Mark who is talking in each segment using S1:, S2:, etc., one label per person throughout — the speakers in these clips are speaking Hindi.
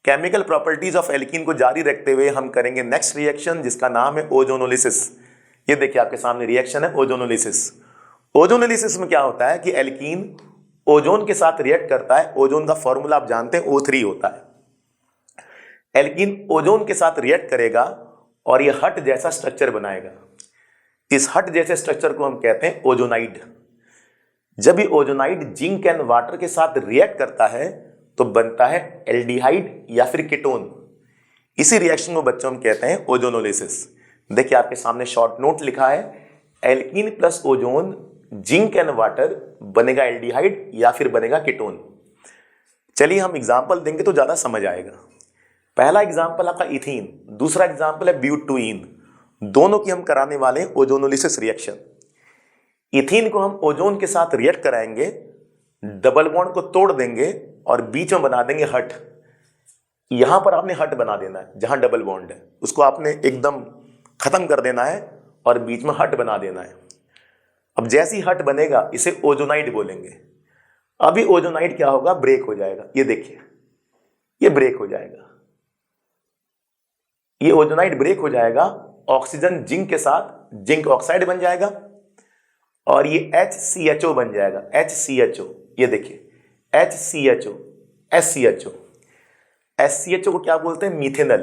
S1: केमिकल प्रॉपर्टीज ऑफ एल्कीन को जारी रखते हुए हम करेंगे नेक्स्ट रिएक्शन जिसका नाम है ओजोनोलिसिस। ये देखिए आपके सामने रिएक्शन है ओजोनोलिसिस। ओजोनोलिसिस में क्या होता है कि एल्कीन ओजोन के साथ रिएक्ट करता है। ओजोन का फॉर्मूला आप जानते हैं O3 होता है। एल्कीन ओजोन के साथ रिएक्ट करेगा और ये हट जैसा स्ट्रक्चर बनाएगा। इस हट जैसे स्ट्रक्चर को हम कहते हैं ओजोनाइड। जब ये ओजोनाइड जिंक एंड वाटर के साथ रिएक्ट करता है तो बनता है एल्डिहाइड या फिर कीटोन। इसी रिएक्शन को बच्चों हम कहते हैं ओजोनोलिसिस। देखिए आपके सामने शॉर्ट नोट लिखा है, alkene plus ozone zinc and water बनेगा एल्डिहाइड या फिर बनेगा कीटोन। चलिए हम एग्जांपल देंगे तो ज्यादा समझ आएगा। पहला एग्जांपल आपका इथीन, दूसरा एग्जांपल है ब्यूटुईन। दोनों की हम कराने वाले हैं ओजोनोलिसिस रिएक्शन। इथीन को हम ओजोन के साथ रिएक्ट कराएंगे, डबल बॉन्ड को तोड़ देंगे और बीच में बना देंगे हट। यहां पर आपने हट बना देना है, जहां डबल बॉन्ड है उसको आपने एकदम खत्म कर देना है और बीच में हट बना देना है। अब जैसी हट बनेगा इसे ओजोनाइड बोलेंगे। अभी ओजोनाइड क्या होगा, ब्रेक हो जाएगा। ये देखिए ये ब्रेक हो जाएगा, ये ओजोनाइड ब्रेक हो जाएगा। ऑक्सीजन जिंक के साथ जिंक ऑक्साइड बन जाएगा और ये HCHO बन जाएगा। HCHO, ये देखिए HCHO, SCHO। SCHO को क्या बोलते हैं, मीथेनल,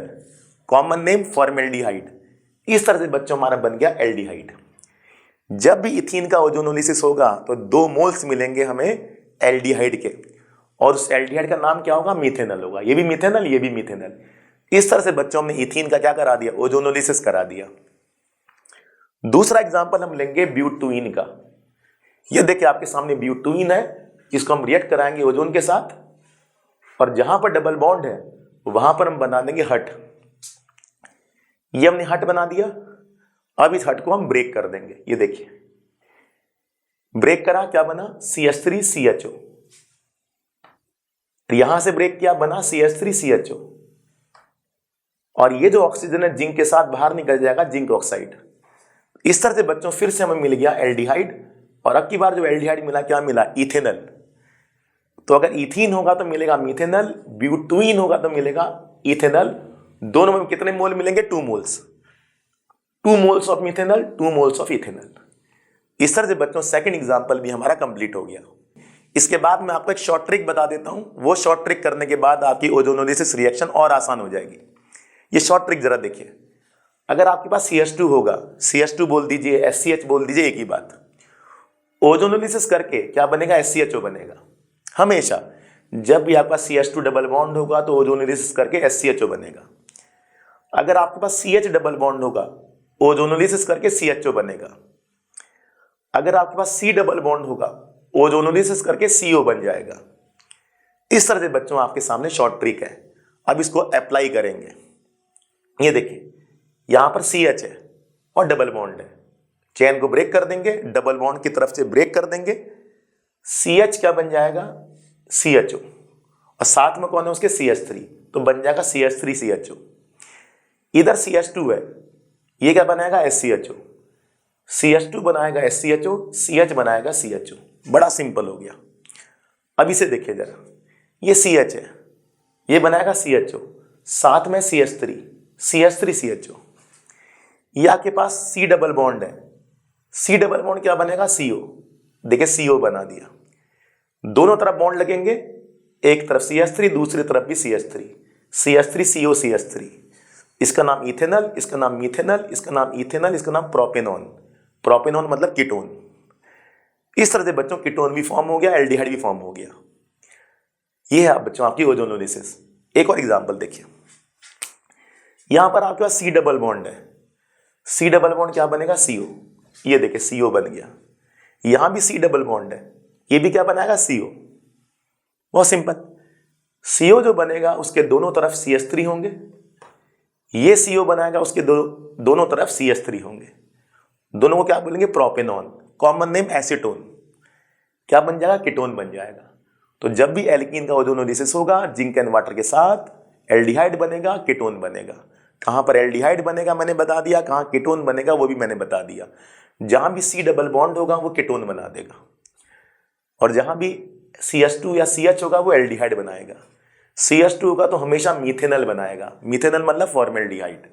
S1: कॉमन नेम फॉर्मेल्डिहाइड। इस तरह से बच्चों हमारा बन गया एल्डिहाइड। जब भी इथीन का ओजोनोलिसिस होगा तो 2 मोल्स मिलेंगे हमें एल्डिहाइड के और उस एल्डिहाइड का नाम क्या होगा, मीथेनल होगा। ये भी मीथेनल, ये भी मीथेनल। इस तरह से बच्चों हमने इथीन का क्या करा दिया, ओजोनोलिसिस करा दिया। दूसरा एग्जांपल हम लेंगे ब्यूटुईन का। ये देखिए आपके सामने ब्यूटुईन है, इसको हम रिएक्ट कराएंगे ओजोन के साथ और जहां पर डबल बॉन्ड है वहां पर हम बना देंगे हट। ये हमने हट बना दिया। अब इस हट को हम ब्रेक कर देंगे। ये देखिए ब्रेक करा, क्या बना, CH3CHO। यहां से ब्रेक किया, बना CH3CHO और ये जो ऑक्सीजन है जिंक के साथ बाहर निकल जाएगा, जिंक ऑक्साइड। इस तरह से बच्चों फिर से हमें मिल गया एल्डिहाइड और अब की बार जो एल्डिहाइड मिला क्या मिला, इथेनल। तो अगर इथीन होगा तो मिलेगा मीथेनल, ब्यूटुईन होगा तो मिलेगा इथेनल। दोनों में कितने मोल मिलेंगे, 2 moles. 2 moles of methanal, 2 moles of ethanal. इस तरह से बच्चों सेकंड एग्जांपल भी हमारा कंप्लीट हो गया। इसके बाद मैं आपको एक शॉर्ट ट्रिक बता देता हूं। वो शॉर्ट ट्रिक करने के बाद आपकी ओजोनोलिसिस रिएक्शन और आसान हो जाएगी। ये शॉर्ट ट्रिक जरा देखिए। अगर आपके पास CH2 होगा, CH2 बोल दीजिए, SCH बोल दीजिए, एक ही बात। ओजोनोलिसिस करके क्या बनेगा, SCHO बनेगा। हमेशा जब भी आपका CH2 डबल बॉन्ड होगा तो ओजोनोलिसिस करके SCHO बनेगा। अगर आपके पास CH डबल बॉन्ड होगा, ओजोनोलिसिस करके CHO बनेगा। अगर आपके पास C डबल बॉन्ड होगा, ओजोनोलिसिस करके CO बन जाएगा। इस तरह से बच्चों आपके सामने शॉर्ट ट्रिक है। अब इसको अप्लाई करेंगे। ये देखिए यहां पर CH है और डबल बॉन्ड है, चेन को ब्रेक कर देंगे, डबल बॉन्ड की तरफ से ब्रेक कर देंगे। CH क्या बन जाएगा, CHO और साथ में कौन है उसके, CH3, तो बन जाएगा CH3CHO। इधर CH2 है, ये क्या बनाएगा, SCHO। CH2 बनाएगा SCHO, CH बनाएगा CHO। बड़ा सिंपल हो गया। अब इसे देखिए जरा, ये CH है, ये बनाएगा CHO, साथ में CH3CHO। ये आपके पास C डबल बॉन्ड है, C डबल बॉन्ड क्या बनेगा, CO। देखिए CO बना दिया। दोनों तरफ बॉन्ड लगेंगे, एक तरफ CH3, दूसरी तरफ भी CH3, CH3CO CH3। इसका नाम इथेनल, इसका नाम मीथेनल, इसका नाम इथेनल, इसका नाम प्रोपेनॉन। प्रोपेनॉन मतलब कीटोन। इस तरह से बच्चों कीटोन भी फॉर्म हो गया, एल्डिहाइड भी फॉर्म हो गया। ये है बच्चों आपकी ओजोनोलिसिस। एक और एग्जांपल देखिए। यहां पर आपके पास C डबल बॉन्ड है, C डबल बॉन्ड क्या बनेगा, CO। ये देखिए CO बन गया। यहां भी C डबल बॉन्ड है, ये भी क्या बनाएगा, CO। बहुत सिंपल। CO जो बनेगा उसके दोनों तरफ CH3 होंगे, ये CO बनाएगा उसके दोनों तरफ CH3 होंगे। दोनों को क्या बोलेंगे, प्रोपेनॉन, कॉमन नेम एसीटोन। क्या बन जाएगा, कीटोन बन जाएगा। तो जब भी एल्कीन का ओजोनोलिसिस होगा जिंक एंड वाटर के साथ, एल्डिहाइड बनेगा, कीटोन बनेगा। कहां पर एल्डिहाइड बनेगा मैंने बता दिया, कहां कीटोन बनेगा वो भी मैंने बता दिया। जहां भी C डबल बॉन्ड होगा वो कीटोन बना देगा और जहां भी CH2 या CH होगा वो एल्डिहाइड बनाएगा। CH2 होगा तो हमेशा मीथेनल बनाएगा, मीथेनल मतलब फॉर्मेल्डिहाइड।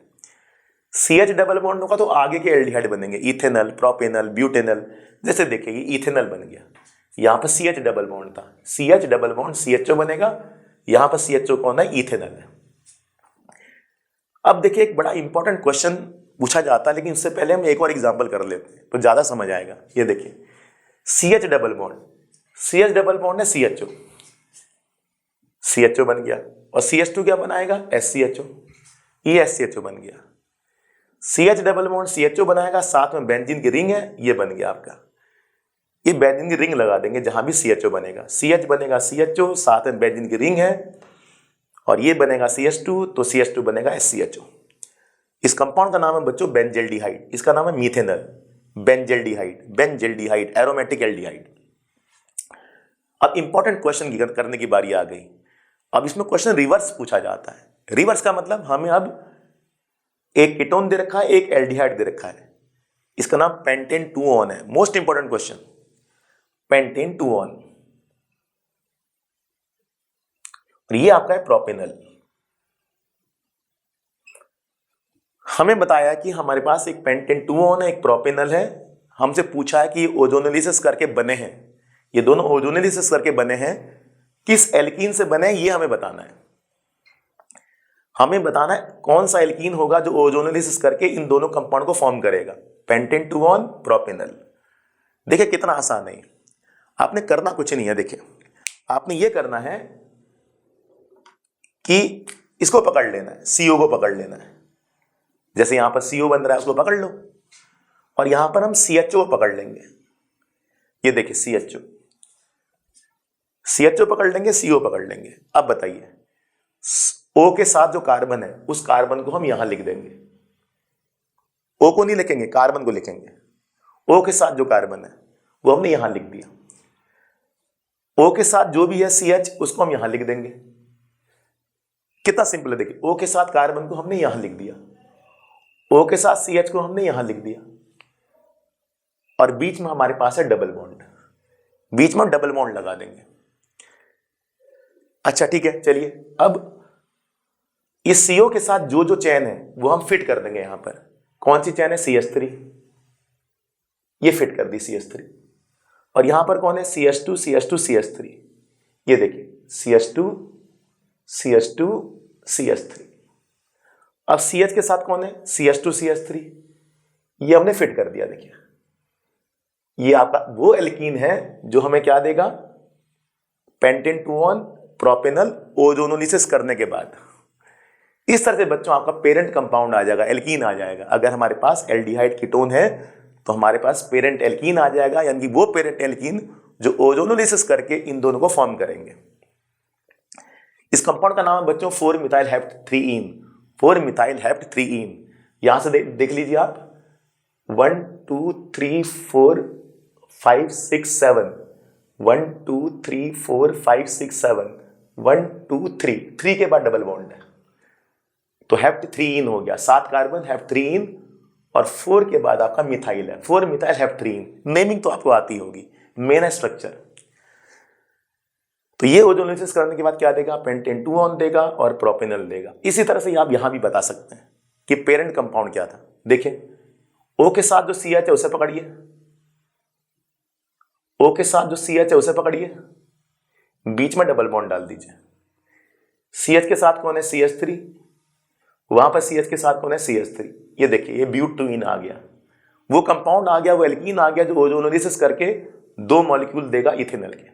S1: CH डबल बॉन्ड होगा तो आगे के एल्डिहाइड बनेंगे, इथेनल, प्रोपेनल, ब्यूटेनल। जैसे देखिए ये इथेनल बन गया, यहाँ पर CH डबल बॉन्ड था, CH डबल बॉन्ड CHO बनेगा, यहाँ पर CHO कौन है, इथेनल है। अब देखिए एक बड़ा इंपॉर्टेंट क्वेश्चन पूछा जाता है, लेकिन इससे पहले हम एक और एग्जांपल कर लेते हैं तो ज्यादा समझ आएगा। ये देखिए CH double bond, CH double bond है CHO, CHO बन गया, और CH2 क्या बनाएगा, SCHO, ये SCHO बन गया। CH डबल बॉन्ड CHO बनाएगा, साथ में बेंजीन की रिंग है, ये बन गया आपका। ये बेंजीन की रिंग लगा देंगे जहां भी CHO बनेगा, CH बनेगा CHO, साथ में बेंजीन की रिंग है, और ये बनेगा CH2, तो CH2 बनेगा SCHO। इस कंपाउंड का नाम है बच्चों बेंजेल्डिहाइड, इसका नाम है methanal, benzaldehyde, benzaldehyde, aromatic aldehyde. अब इंपॉर्टेंट क्वेश्चन करने की बारी आ गई। अब इसमें क्वेश्चन रिवर्स पूछा जाता है। रिवर्स का मतलब हमें अब एक कीटोन दे रखा है, एक एल्डिहाइड दे रखा है, इसका नाम पेंटेन 2 ऑन है। Most important question, pentane 2 on, और ये आपका है प्रोपेनल। हमें बताया कि हमारे पास एक पेंटेन 2 ऑन है, एक प्रोपेनल है। हमसे पूछा है कि ओजोनोलिसिस करके बने हैं, ये दोनों ओजोनोलिसिस करके बने हैं, किस एल्कीन से बने हैं ये हमें बताना है। हमें बताना है कौन सा एल्कीन होगा जो ओजोनोलिसिस करके इन दोनों कंपाउंड को फॉर्म करेगा, पेंटेन 2 ऑन, प्रोपेनल। देखिए कितना आसान है, आपने करना कुछ नहीं है। देखिए आपने ये करना है कि इसको पकड़ लेना है, CO को पकड़ लेना है। जैसे यहां पर CO बन रहा है, उसको पकड़ लो, और यहां पर हम CHO को पकड़ लेंगे। ये देखिए CHO पकड़ लेंगे, CO पकड़ लेंगे। अब बताइए O के साथ जो कार्बन है उस कार्बन को हम यहां लिख देंगे, O को नहीं लिखेंगे, कार्बन को लिखेंगे। O के साथ जो कार्बन है वो हमने यहां लिख दिया, O के साथ जो भी है CH उसको हम यहां लिख देंगे। कितना सिंपल है, देखिए O के साथ कार्बन को हमने यहां लिख दिया, O के साथ CH को हमने यहां लिख दिया, और बीच में हमारे पास है डबल बॉन्ड, बीच में डबल बॉन्ड लगा देंगे। अच्छा ठीक है, चलिए अब इस CO के साथ जो जो चैन है वो हम फिट कर देंगे। यहां पर कौन सी चैन है, CH3, ये फिट कर दी CH3, और यहां पर कौन है, CH2 CH2 CH3, ये देखिए CH2 CH2 CH3। अब CH के साथ कौन है, CH2 CH3, ये हमने फिट कर दिया। देखिए ये आपका वो एल्कीन है जो हमें क्या देगा, पेंटेन 2 ऑन, प्रोपेनल, ओजोनोलिसिस करने के बाद। इस तरह से बच्चों आपका पेरेंट कंपाउंड आ जाएगा, एल्कीन आ जाएगा। अगर हमारे पास एल्डिहाइड कीटोन है तो हमारे पास पेरेंट एल्कीन आ जाएगा, यानी कि वो पेरेंट एल्कीन जो ओजोनोलिसिस करके इन दोनों को फॉर्म करेंगे। इस कंपाउंड का नाम है बच्चों 4-मिथाइल हेप्ट 3ईन, 4-मिथाइल हेप्ट 3ईन। यहां से देख लीजिए आप, 1 2 3 4 5 6 7, 1 2 3 4 5 6 7, 1 2 3 के बाद डबल बॉन्ड है, तो हेप्ट 3ईन हो गया, 7 कार्बन हेप्ट 3ईन, और 4 के बाद आपका मिथाइल है, 4-मिथाइल हेप्ट 3ईन। नेमिंग तो आपको आती होगी, मेन है स्ट्रक्चर। तो ये ओजोनोलिसिस करने के बाद क्या देगा, पेंटेन 2 ऑन देगा और प्रोपेनल देगा। इसी तरह से आप यहां भी बता सकते हैं कि पेरेंट कंपाउंड क्या था। देखिए O के साथ जो CH है उसे पकड़िए, O के साथ जो CH है उसे पकड़िए, बीच में डबल बॉन्ड डाल दीजिए। CH के साथ कौन है, CH3, वहां पर CH के साथ कौन है, CH3। ये देखिए ये ब्यूटेन आ गया, वो कंपाउंड आ गया, वो एल्कीन आ गया जो ओजोनोलिसिस करके 2 मॉलिक्यूल देगा इथेनॉल के।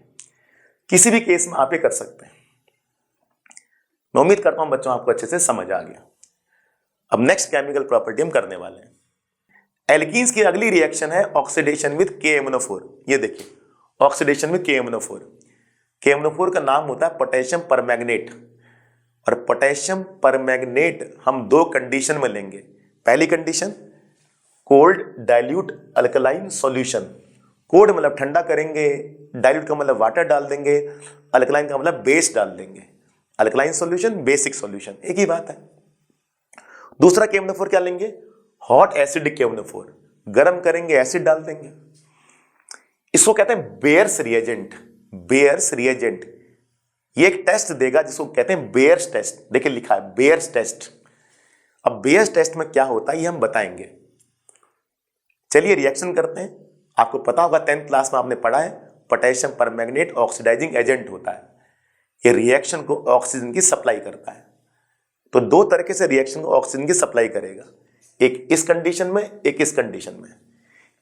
S1: किसी भी केस में आप ये कर सकते हैं। मैं उम्मीद करता हूं बच्चों आपको अच्छे से समझ आ गया। अब नेक्स्ट केमिकल प्रॉपर्टी हम करने वाले हैं। एल्कीन्स की अगली रिएक्शन है ऑक्सीडेशन विद KMnO4। ये देखिए ऑक्सीडेशन विद KMnO4। KMnO4 का नाम होता है पोटेशियम परमैंगनेट, और पोटेशियम परमैंगनेट हम 2 कंडीशन में लेंगे। पहली condition, cold dilute alkaline solution. Cold मतलब ठंडा करेंगे, डाइल्यूट का मतलब वाटर डाल देंगे, अल्कलाइन का मतलब बेस डाल देंगे। अल्कलाइन सॉल्यूशन, बेसिक सॉल्यूशन, एक ही बात है। दूसरा KMnO4 क्या लेंगे, हॉट एसिडिक KMnO4, गर्म करेंगे, एसिड डाल देंगे। इसको कहते हैं बेयर्स रिएजेंट, बेयर्स रिएजेंट। ये एक टेस्ट देगा जिसको कहते हैं बेयर्स टेस्ट। देखिए लिखा है बेयर्स टेस्ट। अब बेयर्स टेस्ट में क्या होता है ये हम बताएंगे। चलिए रिएक्शन करते हैं। आपको पता होगा 10th क्लास में आपने पढ़ा है पोटेशियम परमैंगनेट ऑक्सीडाइजिंग एजेंट होता है। ये रिएक्शन को ऑक्सीजन की सप्लाई करता है। तो दो तरीके से रिएक्शन को ऑक्सीजन की सप्लाई करेगा, एक इस कंडीशन में, एक इस कंडीशन में।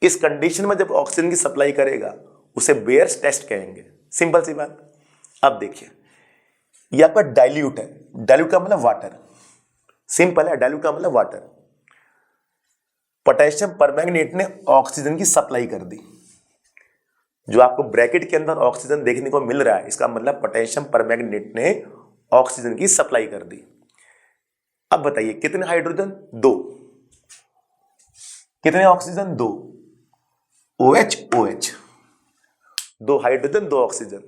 S1: इस कंडीशन में जब ऑक्सीजन की सप्लाई करेगा उसे बेयर्स टेस्ट कहेंगे। सिंपल सी बात। अब देखिए ये आपका डाइल्यूट है, डाइल्यूट का मतलब वाटर, सिंपल है, डाइल्यूट का मतलब वाटर। पोटेशियम परमैंगनेट ने ऑक्सीजन की सप्लाई कर दी। जो आपको ब्रैकेट के अंदर ऑक्सीजन देखने को मिल रहा है इसका मतलब पोटेशियम परमैंगनेट ने ऑक्सीजन की सप्लाई कर दी। अब बताइए कितने हाइड्रोजन? 2। कितने oxygen? 2। OH OH, 2 hydrogen 2 oxygen.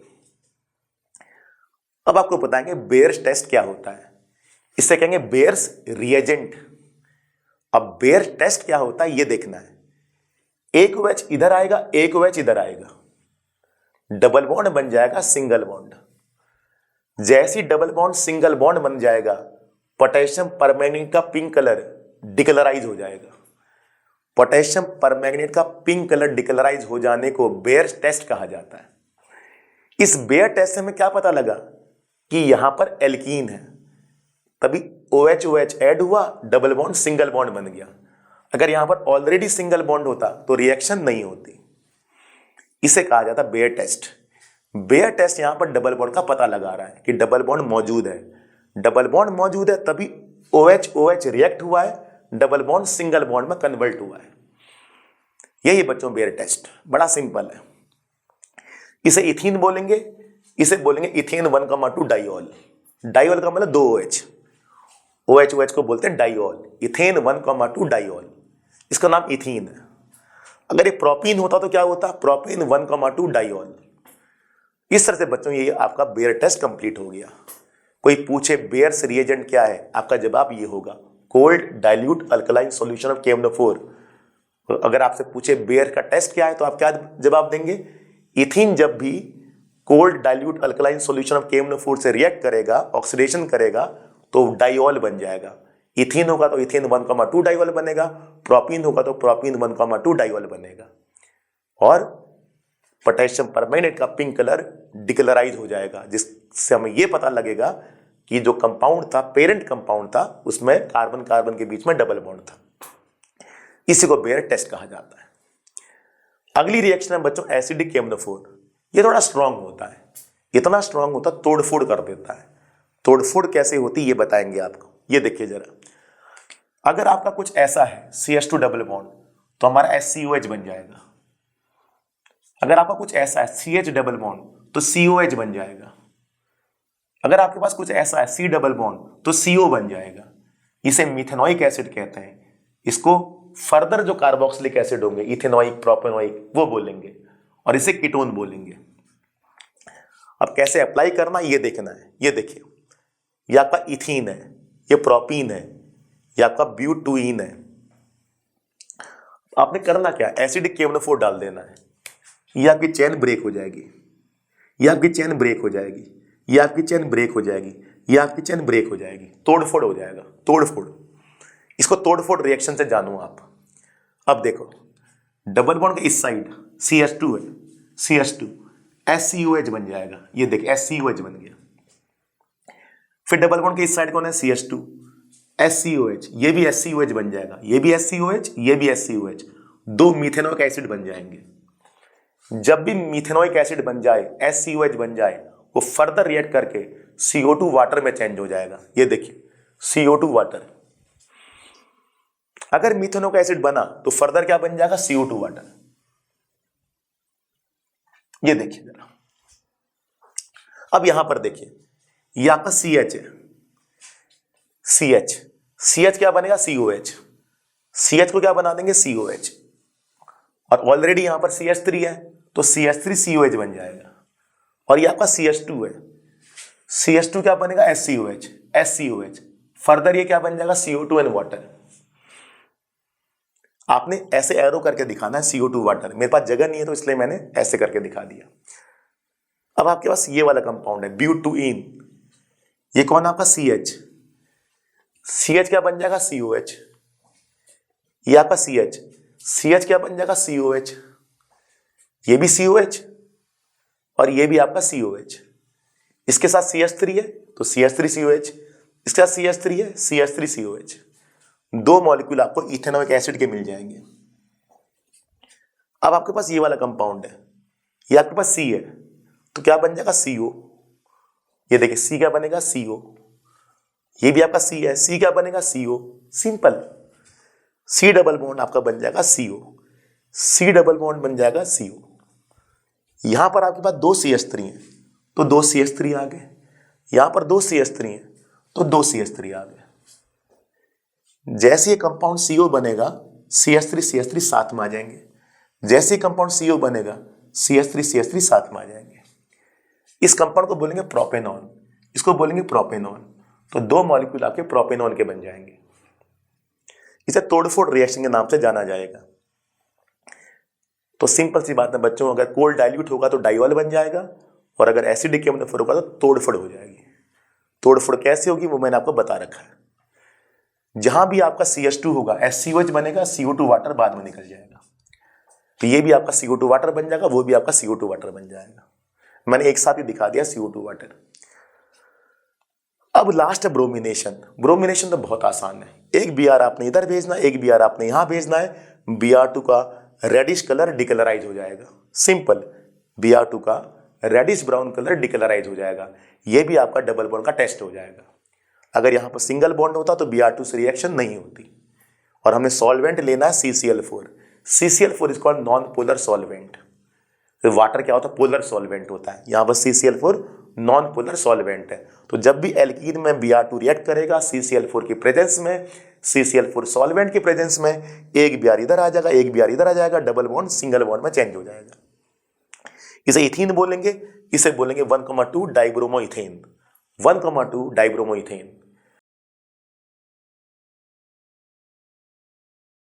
S1: अब आपको बताएंगे बेयर्स टेस्ट क्या होता है। इसे कहेंगे बेयर्स रिएजेंट। अब बेयर्स टेस्ट क्या होता है ये देखना है। एक OH इधर आएगा, एक OH इधर आएगा, डबल बॉन्ड बन जाएगा सिंगल बॉन्ड। जैसी डबल बॉन्ड सिंगल बॉन्ड बन जाएगा पोटेशियम परमैंगनेट का पिंक कलर डिकलराइज हो जाएगा। पोटेशियम परमैंगनेट का पिंक कलर डिकलराइज हो जाने को बेयर्स टेस्ट कहा जाता है। इस बेयर टेस्ट से हमें क्या पता लगा कि यहां पर एल्कीन है, तभी OH OH ऐड हुआ, डबल बॉन्ड सिंगल बॉन्ड बन गया। अगर यहां पर ऑलरेडी सिंगल बॉन्ड होता तो रिएक्शन नहीं होती। इसे कहा जाता बेयर टेस्ट। बेयर टेस्ट यहां पर डबल बॉन्ड का पता लगा रहा है कि डबल बॉन्ड मौजूद है। डबल बॉन्ड मौजूद है तभी OH OH रिएक्ट हुआ है, डबल बॉन्ड सिंगल बॉन्ड में कन्वर्ट हुआ है। यही बच्चों बेयर टेस्ट, बड़ा सिंपल है। इसे इथीन बोलेंगे, इसे बोलेंगे इथेन 1,2 डाइऑल। डाइऑल का मतलब 2 OH, OH OH को बोलते हैं डाइऑल। इथेन 1,2 डाइऑल, इसका नाम इथीन है। अगर ये प्रोपीन होता तो क्या होता? Propene 1,2 diol. इस तरह से बच्चों ये आपका बेयर टेस्ट कंप्लीट हो गया। कोई पूछे बेयर्स रिएजेंट क्या है, आपका जवाब ये होगा cold dilute alkaline solution of KMnO4। अगर आपसे पूछे बेयर का टेस्ट क्या है तो आप क्या जवाब देंगे? इथीन जब भी cold dilute alkaline solution of KMnO4 से रिएक्ट करेगा, ऑक्सीडेशन करेगा तो डाइऑल बन जाएगा। इथीन होगा तो इथेन 1,2 डाइऑल बनेगा, प्रोपीन होगा तो प्रोपीन 1,2 डाइऑल बनेगा, और पोटेशियम परमैंगनेट का पिंक कलर डिकलराइज हो जाएगा, जिससे हमें यह पता लगेगा कि जो कंपाउंड था, पेरेंट कंपाउंड था, उसमें कार्बन कार्बन के बीच में डबल बॉन्ड था। इसी को बेयर टेस्ट कहा जाता है। अगली रिएक्शन है बच्चों एसिडिक KMnO4। ये थोड़ा स्ट्रांग होता है, इतना स्ट्रांग होता है तोड़फोड़ कर देता है। तोड़फोड़ कैसे होती है ये बताएंगे आपको। ये देखिए जरा, अगर आपका कुछ ऐसा है CH2 डबल बॉन्ड तो हमारा SCOH बन जाएगा। अगर आपका कुछ ऐसा है CH डबल बॉन्ड तो COH बन जाएगा। अगर आपके पास कुछ ऐसा है C डबल बॉन्ड तो CO बन जाएगा। इसे मिथेनोइक एसिड कहते हैं। इसको फर्दर जो कार्बोक्सिलिक एसिड होंगे, इथेनोइक, प्रोपेनोइक, वो बोलेंगे, और इसे कीटोन बोलेंगे। अब कैसे अप्लाई करना ये देखना है। ये देखिए, ये आपका इथीन है, ये प्रोपीन है, ये आपका ब्यूटुइन है। आपने करना क्या, एसिडिक KMnO4 डाल देना है। ये आपकी चेन ब्रेक हो जाएगी, ये आपकी चेन ब्रेक हो जाएगी, ये आपकी चेन ब्रेक हो जाएगी, ये आपकी चेन ब्रेक हो जाएगी, तोड़फोड़ हो जाएगा, तोड़फोड़। इसको तोड़फोड़ रिएक्शन से जानो आप। अब देखो, डबल बॉन्ड के इस साइड CH2 है, CH2 SCOH बन जाएगा। ये देख SCOH बन गया। फिर डबल बॉन्ड के इस साइड कौन है? CH2 SCOH, ये भी SCOH बन जाएगा, ये भी SCOH, ये भी SCOH। 2 मिथेनोइक एसिड बन जाएंगे। जब भी मिथेनोइक एसिड बन जाए, SCOH बन जाए, वो फर्दर रिएक्ट करके CO2 वाटर में चेंज हो जाएगा। ये देखिए CO2 वाटर। अगर मिथेनोइक एसिड बना तो फर्दर क्या बन जाएगा? CO2 water. ये देखिए जरा, अब यहां पर देखिए, यह आपका CH है, CH क्या बनेगा? COH। CH को क्या बना देंगे? COH। और ऑलरेडी यहां पर CH3 है तो CH3COH बन जाएगा। और ये आपका CH2 है, CH2 क्या बनेगा? SCOH। फर्दर ये क्या बन जाएगा? CO2 and water. आपने ऐसे एरो करके दिखाना है CO2 वाटर। मेरे पास जगह नहीं है तो इसलिए मैंने ऐसे करके दिखा दिया। अब आपके पास ये वाला कंपाउंड है ब्यूटुइन, ये कौन आपका CH, CH क्या बन जाएगा COH, ये आपका CH क्या बन जाएगा COH, ये भी COH और ये भी आपका COH, इसके साथ CH3 है तो CH3COH, इसके साथ CH3 है CH3COH, दो मॉलिक्यूल आपको इथेनोइक एसिड के मिल जाएंगे। अब आपके पास ये वाला कंपाउंड है, ये आपके पास C है तो क्या बन जाएगा CO, ये देखिए C क्या बनेगा CO, ये भी आपका C है, C क्या बनेगा CO, simple, C double bond आपका बन जाएगा CO, C डबल बॉन्ड बन जाएगा CO। यहां पर आपके पास दो CH3 हैं तो दो CH3 आ गए, यहां पर दो CH3 हैं तो दो CH3 आ गए। जैसे ये कंपाउंड CO बनेगा CH3 साथ में आ जाएंगे, जैसे ही कंपाउंड CO बनेगा CH3 साथ में आ जाएंगे। इस कंपाउंड को बोलेंगे प्रोपेनॉन, इसको बोलेंगे प्रोपेनॉन, तो दो मॉलिक्यूल आपके प्रोपेनॉन के बन जाएंगे। इसे तोड़फोड़ रिएक्शन के नाम से जाना जाएगा। तो सिंपल सी बात है बच्चों, अगर कोल्ड डाइल्यूट होगा तो डाइवॉल बन जाएगा और अगर एसिडिक केमिनोफर होगा तो तोड़फोड़ हो जाएगी। तोड़फोड़ कैसे होगी वो मैंने आपको बता रखा है। जहां भी आपका CH2 होगा SCOH बनेगा, CO2 वाटर बाद में निकल जाएगा, तो ये भी आपका CO2 वाटर बन जाएगा, वो भी आपका CO2 वाटर बन जाएगा। मैंने एक साथ ही दिखा दिया CO2 वाटर। अब लास्ट है ब्रोमिनेशन। ब्रोमिनेशन तो बहुत आसान है, एक Br आपने इधर भेजना है, एक Br आपने यहां भेजना है, Br2 का रेडिश कलर डिकलराइज हो जाएगा, सिंपल, Br2 का रेडिश ब्राउन कलर डिकलराइज हो जाएगा। ये भी आपका डबल बॉन्ड का टेस्ट हो जाएगा। अगर यहां पर सिंगल बॉन्ड होता तो Br2 से रिएक्शन नहीं होती। और हमने सॉल्वेंट लेना है CCl4, CCl4 is called non polar solvent. Water क्या होता है, पोलर सॉल्वेंट होता है, यहां पर CCl4 नॉन पोलर सॉल्वेंट है। तो जब भी एल्कीन में Br2 रिएक्ट करेगा CCl4 की प्रेजेंस में, CCl4 सॉल्वेंट की प्रेजेंस में, एक Br इधर आ जाएगा, एक Br इधर आ जाएगा, डबल बॉन्ड सिंगल बॉन्ड में चेंज हो जाएगा। इसे इथीन बोलेंगे, इसे बोलेंगे 1,2 डाइब्रोमो इथेन, 1,2 डाइब्रोमो इथेन।